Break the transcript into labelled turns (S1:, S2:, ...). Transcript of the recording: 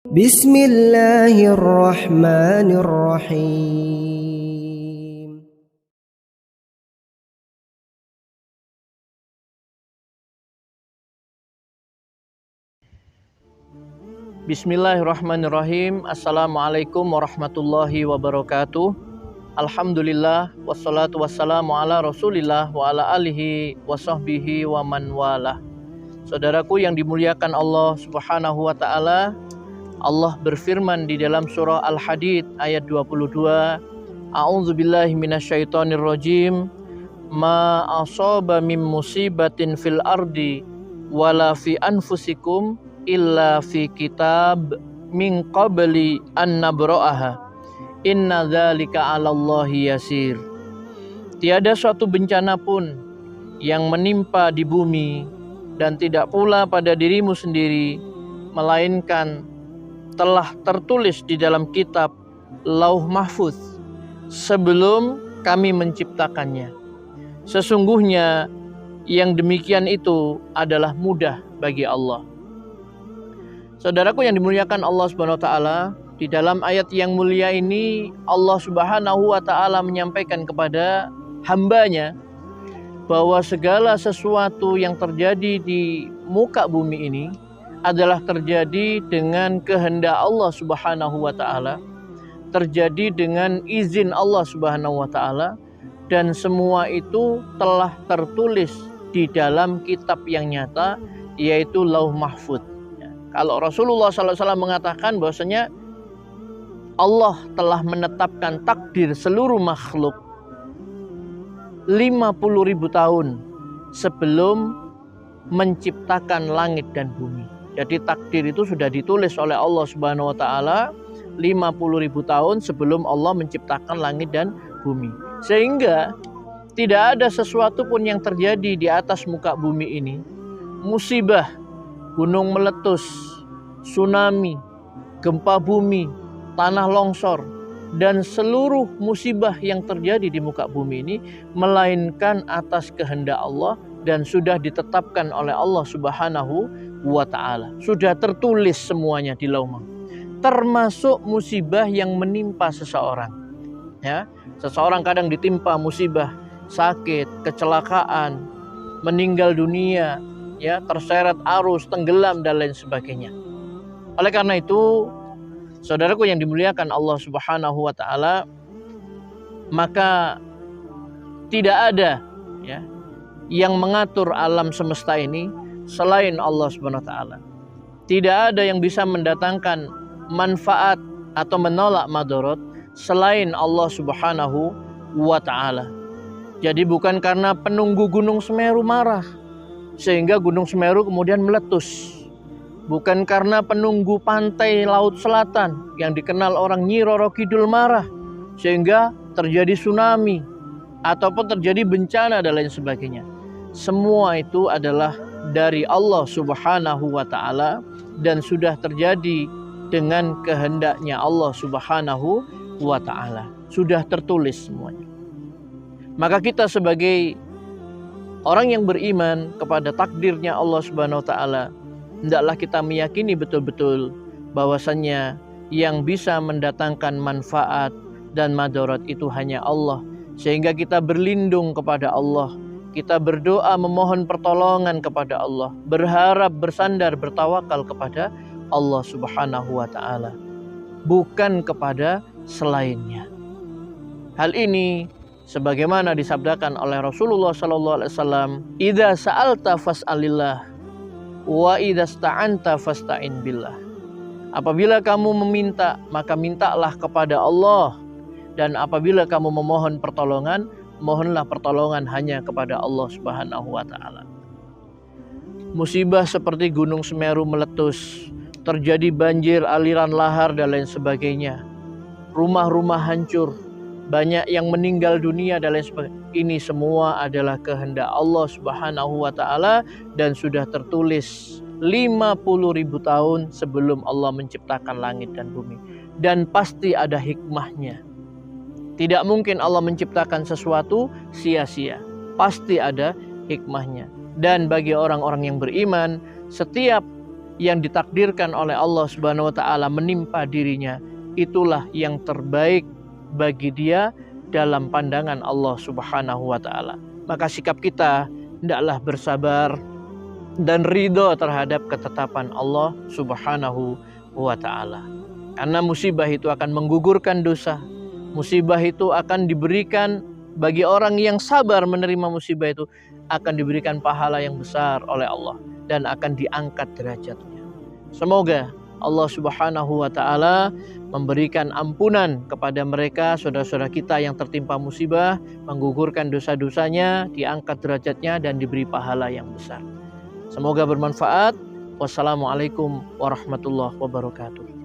S1: Bismillahirrahmanirrahim.
S2: Bismillahirrahmanirrahim. Assalamualaikum warahmatullahi wabarakatuh. Alhamdulillah wassalatu wassalamu ala Rasulillah wa ala alihi wa sahbihi wa man walah. Saudaraku yang dimuliakan Allah Subhanahu wa taala, Allah berfirman di dalam surah Al-Hadid ayat 22, A'udzubillahi minasyaitonirrajim. Ma asaba min musibatin fil ardi wala fi anfusikum illa fi kitab min qabli an nabra'aha. Inna dzalika 'alallahi yasir. Tiada suatu bencana pun yang menimpa di bumi dan tidak pula pada dirimu sendiri, melainkan telah tertulis di dalam kitab Lauh Mahfuz sebelum kami menciptakannya. Sesungguhnya yang demikian itu adalah mudah bagi Allah. Saudaraku yang dimuliakan Allah Subhanahu wa taala, di dalam ayat yang mulia ini Allah Subhanahu wa taala menyampaikan kepada hambanya bahwa segala sesuatu yang terjadi di muka bumi ini adalah terjadi dengan kehendak Allah Subhanahu wa taala, terjadi dengan izin Allah Subhanahu wa taala, dan semua itu telah tertulis di dalam kitab yang nyata, yaitu Lauh Mahfuz. Kalau Rasulullah SAW mengatakan bahwasanya Allah telah menetapkan takdir seluruh makhluk 50.000 tahun sebelum menciptakan langit dan bumi. Jadi takdir itu sudah ditulis oleh Allah Subhanahu wa taala 50.000 tahun sebelum Allah menciptakan langit dan bumi. Sehingga tidak ada sesuatu pun yang terjadi di atas muka bumi ini, musibah, gunung meletus, tsunami, gempa bumi, tanah longsor, dan seluruh musibah yang terjadi di muka bumi ini melainkan atas kehendak Allah dan sudah ditetapkan oleh Allah Subhanahu wa taala. Sudah tertulis semuanya di Lauh Mahfuz. Termasuk musibah yang menimpa seseorang. Ya, seseorang kadang ditimpa musibah, sakit, kecelakaan, meninggal dunia, ya, terseret arus, tenggelam dan lain sebagainya. Oleh karena itu, saudaraku yang dimuliakan Allah Subhanahu wa taala, maka tidak ada, ya, yang mengatur alam semesta ini selain Allah Subhanahu wa taala. Tidak ada yang bisa mendatangkan manfaat atau menolak madarat selain Allah Subhanahu wa taala. Jadi bukan karena penunggu Gunung Semeru marah sehingga Gunung Semeru kemudian meletus. Bukan karena penunggu pantai Laut Selatan yang dikenal orang Nyi Roro Kidul marah sehingga terjadi tsunami ataupun terjadi bencana dan lain sebagainya. Semua itu adalah dari Allah Subhanahu wa taala dan sudah terjadi dengan kehendaknya Allah Subhanahu wa taala. Sudah tertulis semuanya. Maka kita sebagai orang yang beriman kepada takdirnya Allah Subhanahu wa taala, hendaklah kita meyakini betul-betul bahwasannya yang bisa mendatangkan manfaat dan madarat itu hanya Allah. Sehingga kita berlindung kepada Allah, kita berdoa memohon pertolongan kepada Allah, berharap, bersandar, bertawakal kepada Allah Subhanahu wa taala, bukan kepada selainnya. Hal ini sebagaimana disabdakan oleh Rasulullah sallallahu alaihi wasallam, "Idza sa'alta fas'alillah wa idza sta'anta fasta'in billah." Apabila kamu meminta, maka mintalah kepada Allah, dan apabila kamu memohon pertolongan, mohonlah pertolongan hanya kepada Allah Subhanahu wa taala. Musibah seperti Gunung Semeru meletus, terjadi banjir, aliran lahar dan lain sebagainya. Rumah-rumah hancur, banyak yang meninggal dunia dan lain sebagainya. Ini semua adalah kehendak Allah Subhanahu wa taala dan sudah tertulis 50.000 tahun sebelum Allah menciptakan langit dan bumi. Dan pasti ada hikmahnya. Tidak mungkin Allah menciptakan sesuatu sia-sia. Pasti ada hikmahnya. Dan bagi orang-orang yang beriman, setiap yang ditakdirkan oleh Allah Subhanahu wa taala menimpa dirinya, itulah yang terbaik bagi dia dalam pandangan Allah Subhanahu wa taala. Maka sikap kita hendaklah bersabar dan ridho terhadap ketetapan Allah Subhanahu wa taala. Karena musibah itu akan menggugurkan dosa. Musibah itu akan diberikan bagi orang yang sabar menerima musibah itu, akan diberikan pahala yang besar oleh Allah dan akan diangkat derajatnya. Semoga Allah Subhanahu wa taala memberikan ampunan kepada mereka saudara-saudara kita yang tertimpa musibah, menggugurkan dosa-dosanya, diangkat derajatnya dan diberi pahala yang besar. Semoga bermanfaat. Wassalamualaikum warahmatullahi wabarakatuh.